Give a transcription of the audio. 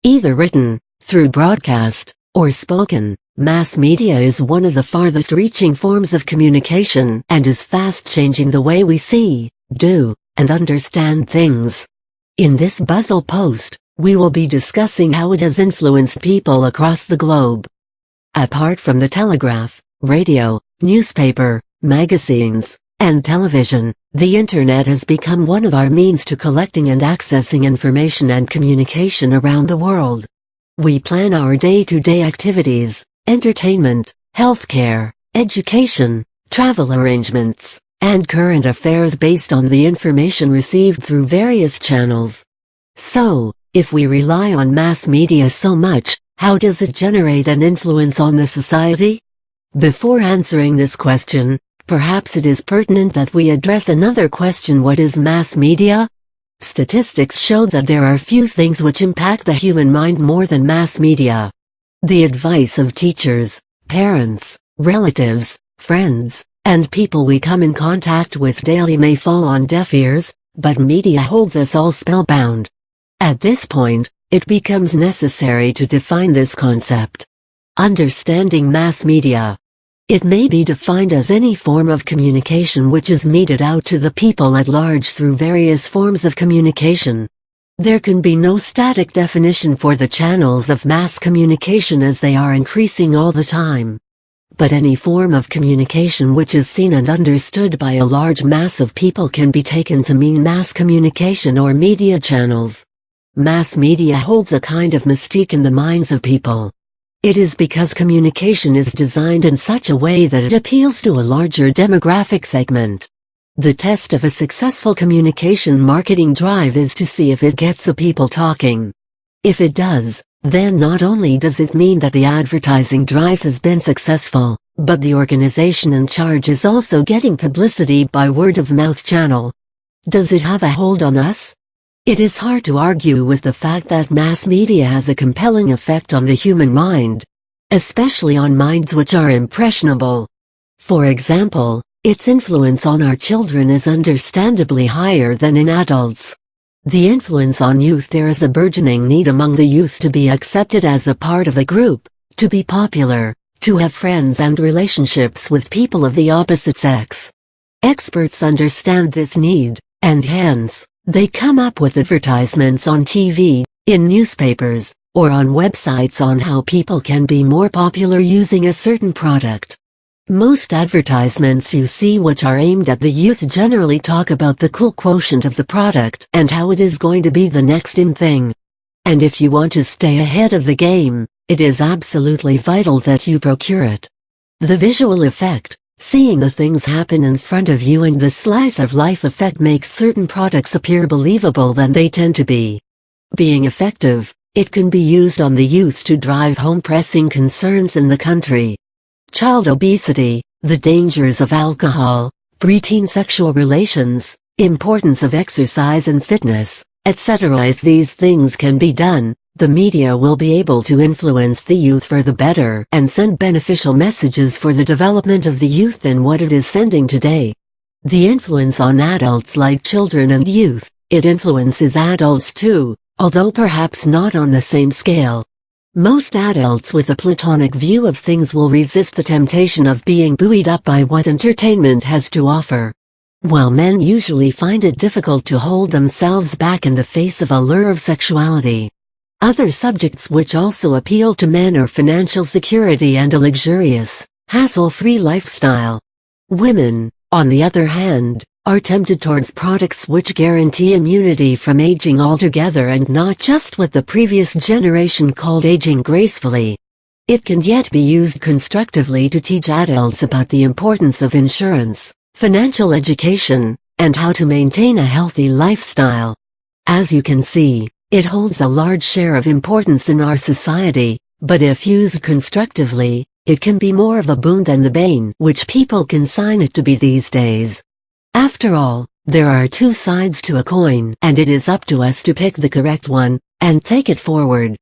Either written, through broadcast, or spoken, mass media is one of the farthest-reaching forms of communication and is fast changing the way we see, do, and understand things. In this Buzzle post, we will be discussing how it has influenced people across the globe. Apart from the telegraph, radio, newspaper, magazines, and television, the Internet has become one of our means to collecting and accessing information and communication around the world. We plan our day-to-day activities, entertainment, healthcare, education, travel arrangements, and current affairs based on the information received through various channels. So, if we rely on mass media so much, how does it generate an influence on the society? Before answering this question, perhaps it is pertinent that we address another question: what is mass media? Statistics show that there are few things which impact the human mind more than mass media. The advice of teachers, parents, relatives, friends, and people we come in contact with daily may fall on deaf ears, but media holds us all spellbound. At this point, it becomes necessary to define this concept. Understanding mass media. It may be defined as any form of communication which is meted out to the people at large through various forms of communication. There can be no static definition for the channels of mass communication as they are increasing all the time. But any form of communication which is seen and understood by a large mass of people can be taken to mean mass communication or media channels. Mass media holds a kind of mystique in the minds of people. It is because communication is designed in such a way that it appeals to a larger demographic segment. The test of a successful communication marketing drive is to see if it gets the people talking. If it does, then not only does it mean that the advertising drive has been successful, but the organization in charge is also getting publicity by word-of-mouth channel. Does it have a hold on us? It is hard to argue with the fact that mass media has a compelling effect on the human mind, especially on minds which are impressionable. For example, its influence on our children is understandably higher than in adults. The influence on youth: there is a burgeoning need among the youth to be accepted as a part of a group, to be popular, to have friends and relationships with people of the opposite sex. Experts understand this need, and hence, they come up with advertisements on TV, in newspapers, or on websites on how people can be more popular using a certain product. Most advertisements you see which are aimed at the youth generally talk about the cool quotient of the product and how it is going to be the next in thing. And if you want to stay ahead of the game, it is absolutely vital that you procure it. The visual effect, seeing the things happen in front of you, and the slice of life effect makes certain products appear believable than they tend to be. Being effective, it can be used on the youth to drive home pressing concerns in the country. Child obesity, the dangers of alcohol, preteen sexual relations, importance of exercise and fitness, etc. If these things can be done, the media will be able to influence the youth for the better and send beneficial messages for the development of the youth than what it is sending today. The influence on adults like children and youth: it influences adults too, although perhaps not on the same scale. Most adults with a platonic view of things will resist the temptation of being buoyed up by what entertainment has to offer, while men usually find it difficult to hold themselves back in the face of a lure of sexuality. Other subjects which also appeal to men are financial security and a luxurious, hassle-free lifestyle. Women, on the other hand, are tempted towards products which guarantee immunity from aging altogether, and not just what the previous generation called aging gracefully. It can yet be used constructively to teach adults about the importance of insurance, financial education, and how to maintain a healthy lifestyle. As you can see, it holds a large share of importance in our society, but if used constructively, it can be more of a boon than the bane which people consign it to be these days. After all, there are two sides to a coin, and it is up to us to pick the correct one, and take it forward.